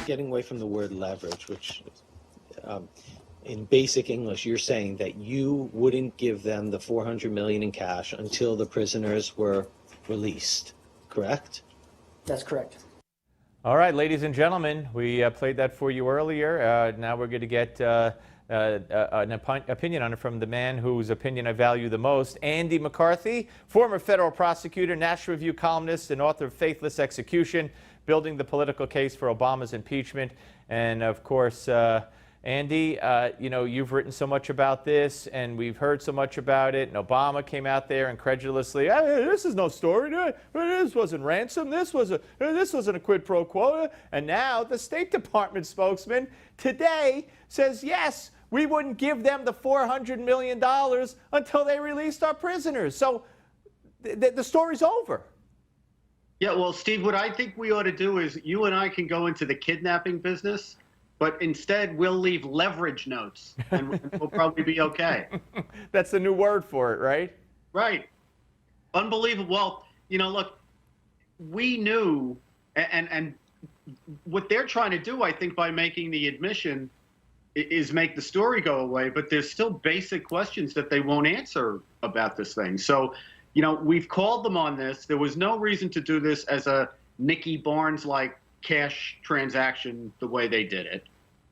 getting away from the word leverage, which in basic English, you're saying that you wouldn't give them the $400 million in cash until the prisoners were released, correct? That's correct. All right, ladies and gentlemen, we played that for you earlier. Now we're going to get an opinion on it from the man whose opinion I value the most, Andy McCarthy, former federal prosecutor, National Review columnist, and author of Faithless Execution, Building the Political Case for Obama's Impeachment. And of course, Andy, you know, you've written so much about this, and we've heard so much about it, and Obama came out there incredulously, this is no story, this wasn't ransom, this wasn't a quid pro quo, and now the State Department spokesman today says, yes, we wouldn't give them the $400 million until they released our prisoners. So the story's over. Yeah, well, Steve, what I think we ought to do is you and I can go into the kidnapping business, but instead we'll leave leverage notes, and we'll probably be okay. That's the new word for it, right? Right. Unbelievable. Well, you know, look, we knew, and what they're trying to do, I think, by making the admission is make the story go away, but there's still basic questions that they won't answer about this thing. So, you know, we've called them on this. There was no reason to do this as a Nicky Barnes-like cash transaction the way they did it.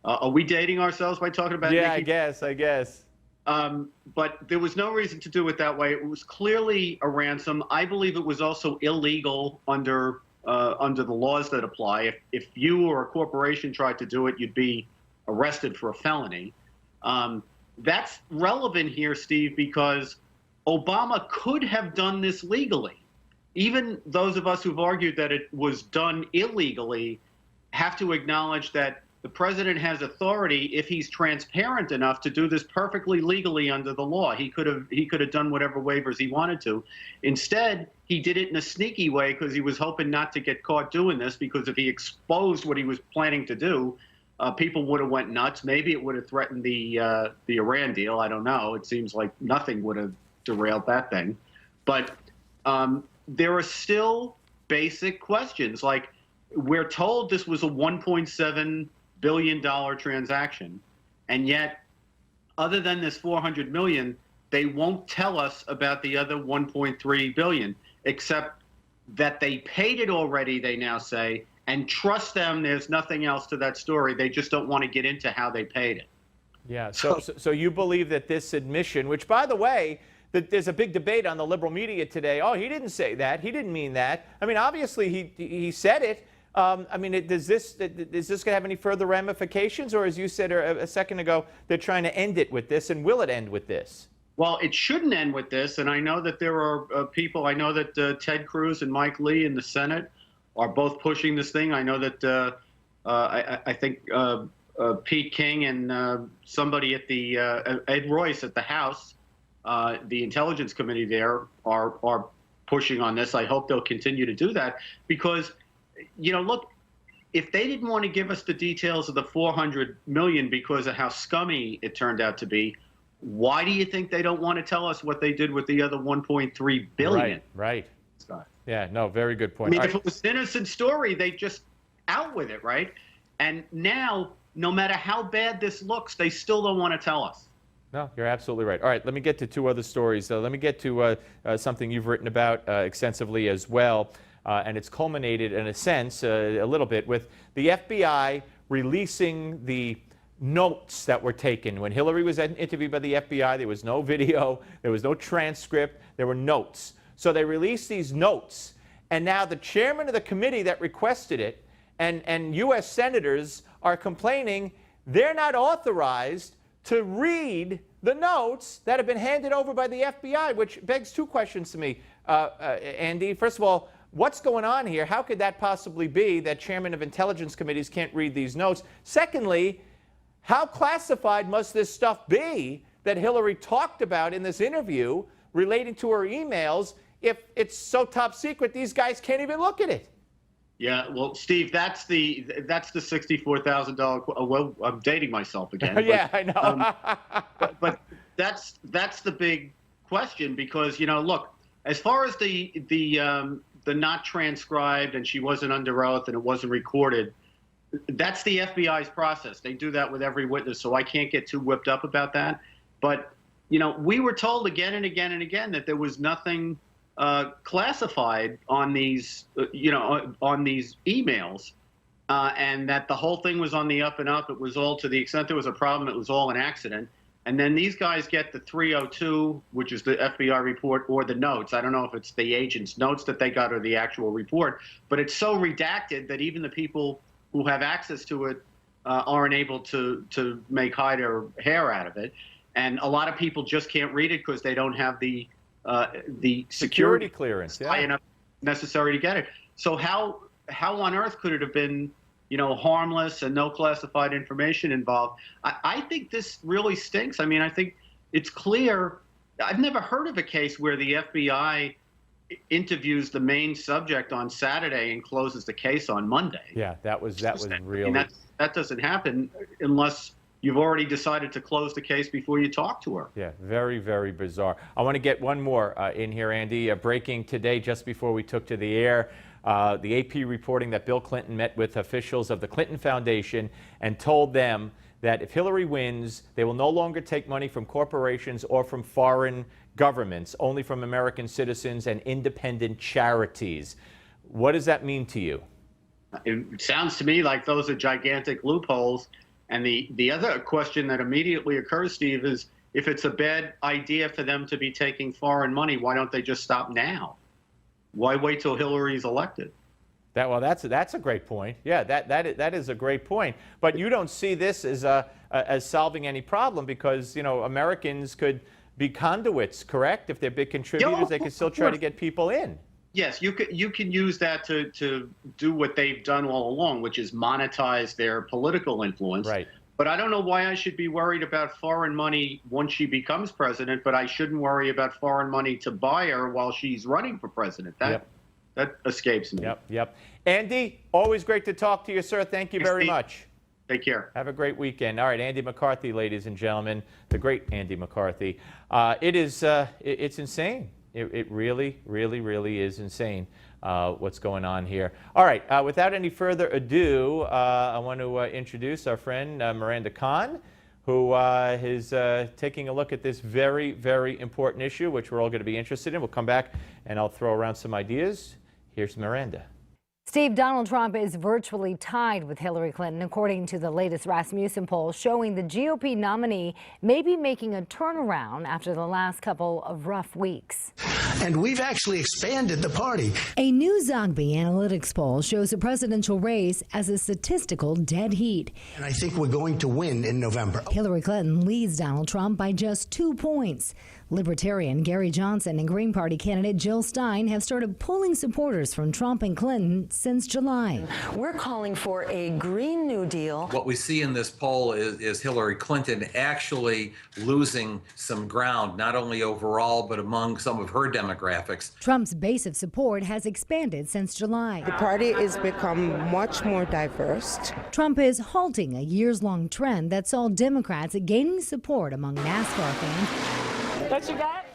Are we dating ourselves by talking about Yeah, Nicky? I guess. But there was no reason to do it that way. It was clearly a ransom. I believe it was also illegal under the laws that apply. If you or a corporation tried to do it, you'd be arrested for a felony. That's relevant here, Steve, because Obama could have done this legally. Even those of us who've argued that it was done illegally have to acknowledge that the president has authority, if he's transparent enough, to do this perfectly legally under the law. He could have done whatever waivers he wanted to. Instead, he did it in a sneaky way because he was hoping not to get caught doing this, because if he exposed what he was planning to do, people would have went nuts. Maybe it would have threatened the Iran deal. I don't know. It seems like nothing would have derailed that thing. But there are still basic questions. Like, we're told this was a $1.7 billion transaction, and yet, other than this $400 million, they won't tell us about the other $1.3 billion, except that they paid it already, they now say, and trust them, there's nothing else to that story. They just don't want to get into how they paid it. Yeah, so you believe that this admission, which, by the way, that there's a big debate on the liberal media today. Oh, he didn't say that. He didn't mean that. I mean, obviously he said it. I mean, is this going to have any further ramifications, or as you said a second ago, they're trying to end it with this, and will it end with this? Well, it shouldn't end with this, and I know that there are people. I know that Ted Cruz and Mike Lee in the Senate are both pushing this thing. I know that I think Pete King and somebody at the Ed Royce at the House, the Intelligence Committee there, are pushing on this. I hope they'll continue to do that because, you know, look, if they didn't want to give us the details of the $400 million because of how scummy it turned out to be, why do you think they don't want to tell us what they did with the other $1.3 billion? Right. Yeah, no, very good point. I mean, if it was an innocent story, they'd just out with it, right? And now, no matter how bad this looks, they still don't want to tell us. No, you're absolutely right. All right, let me get to two other stories. Let me get to something you've written about extensively as well, and it's culminated, in a sense, a little bit, with the FBI releasing the notes that were taken. When Hillary was interviewed by the FBI, there was no video, there was no transcript, there were notes. So they released these notes, and now the chairman of the committee that requested it and U.S. senators are complaining they're not authorized to read the notes that have been handed over by the FBI, which begs two questions to me, Andy. First of all, what's going on here? How could that possibly be that chairman of intelligence committees can't read these notes? Secondly, how classified must this stuff be that Hillary talked about in this interview relating to her emails if it's so top secret these guys can't even look at it? Yeah, well, Steve, that's the $64,000. Well, I'm dating myself again. But, yeah, I know. but that's the big question because, you know, look, as far as the not transcribed and she wasn't under oath and it wasn't recorded, that's the FBI's process. They do that with every witness, so I can't get too whipped up about that. But, you know, we were told again and again and again that there was nothing classified on these, on these emails, and that the whole thing was on the up and up. It was all, to the extent there was a problem, it was all an accident. And then these guys get the 302, which is the FBI report, or the notes. I don't know if it's the agent's notes that they got or the actual report, but it's so redacted that even the people who have access to it aren't able to make hide or hair out of it. And a lot of people just can't read it because they don't have the security clearance high enough necessary to get it. So how on earth could it have been, harmless and no classified information involved? I think this really stinks. I mean, I think it's clear. I've never heard of a case where the FBI interviews the main subject on Saturday and closes the case on Monday. Yeah, that was really. I mean, that doesn't happen unless you've already decided to close the case before you talk to her. Yeah, very, very bizarre. I want to get one more in here, Andy. Breaking today, just before we took to the air, the AP reporting that Bill Clinton met with officials of the Clinton Foundation and told them that if Hillary wins, they will no longer take money from corporations or from foreign governments, only from American citizens and independent charities. What does that mean to you? It sounds to me like those are gigantic loopholes. And the other question that immediately occurs, Steve, is if it's a bad idea for them to be taking foreign money, why don't they just stop now? Why wait till Hillary's elected? That's a great point. Yeah, that is a great point. But you don't see this as solving any problem because Americans could be conduits, correct? If they're big contributors, they can still try to get people in. Yes, you can use that to do what they've done all along, which is monetize their political influence. Right. But I don't know why I should be worried about foreign money once she becomes president, but I shouldn't worry about foreign money to buy her while she's running for president. That escapes me. Yep. Andy, always great to talk to you, sir. Thank you very much. Take care. Have a great weekend. All right, Andy McCarthy, ladies and gentlemen, the great Andy McCarthy. It's insane. It really, really, really is insane what's going on here. All right, without any further ado, I want to introduce our friend Miranda Khan, who is taking a look at this very, very important issue, which we're all going to be interested in. We'll come back and I'll throw around some ideas. Here's Miranda. Steve, Donald Trump is virtually tied with Hillary Clinton, according to the latest Rasmussen poll, showing the GOP nominee may be making a turnaround after the last couple of rough weeks. And we've actually expanded the party. A new Zogby Analytics poll shows a presidential race as a statistical dead heat. And I think we're going to win in November. Hillary Clinton leads Donald Trump by just 2 points. Libertarian Gary Johnson and Green Party candidate Jill Stein have started pulling supporters from Trump and Clinton since July. We're calling for a Green New Deal. What we see in this poll is Hillary Clinton actually losing some ground, not only overall, but among some of her demographics. Trump's base of support has expanded since July. The party has become much more diverse. Trump is halting a years-long trend that saw Democrats gaining support among NASCAR fans. What you got?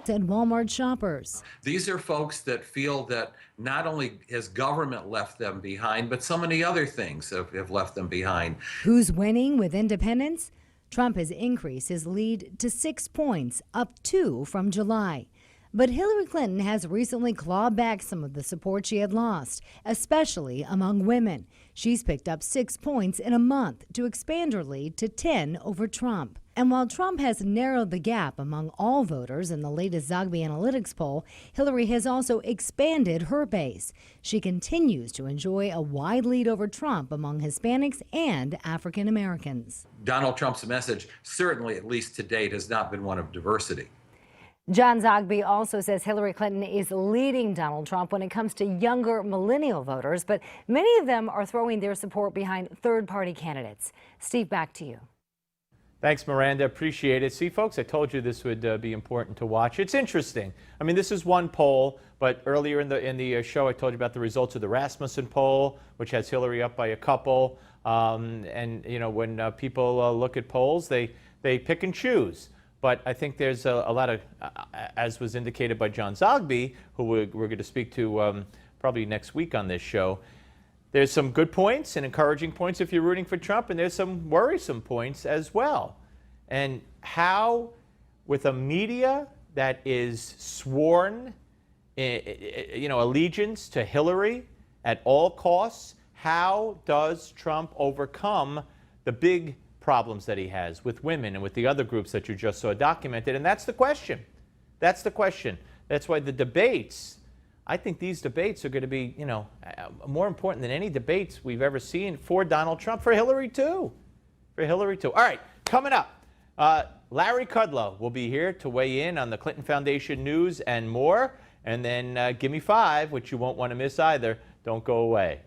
And Walmart shoppers. These are folks that feel that not only has government left them behind, but so many other things have left them behind. Who's winning with independents? Trump has increased his lead to 6 points, up 2 from July. But Hillary Clinton has recently clawed back some of the support she had lost, especially among women. She's picked up 6 points in a month to expand her lead to 10 over Trump. And while Trump has narrowed the gap among all voters in the latest Zogby Analytics poll, Hillary has also expanded her base. She continues to enjoy a wide lead over Trump among Hispanics and African Americans. Donald Trump's message, certainly at least to date, has not been one of diversity. John Zogby also says Hillary Clinton is leading Donald Trump when it comes to younger millennial voters, but many of them are throwing their support behind third-party candidates. Steve, back to you. Thanks, Miranda. Appreciate it. See, folks, I told you this would be important to watch. It's interesting. I mean, this is one poll, but earlier in the show, I told you about the results of the Rasmussen poll, which has Hillary up by a couple. And when people look at polls, they pick and choose. But I think there's a lot of, as was indicated by John Zogby, who we're going to speak to probably next week on this show. There's some good points and encouraging points if you're rooting for Trump, and there's some worrisome points as well. And how, with a media that is sworn, allegiance to Hillary at all costs, how does Trump overcome the big problems that he has with women and with the other groups that you just saw documented? And that's the question. That's the question. That's why the debates, I think these debates are going to be, more important than any debates we've ever seen for Donald Trump, for Hillary too. For Hillary too. All right, coming up, Larry Kudlow will be here to weigh in on the Clinton Foundation news and more. And then Give Me 5, which you won't want to miss either. Don't go away.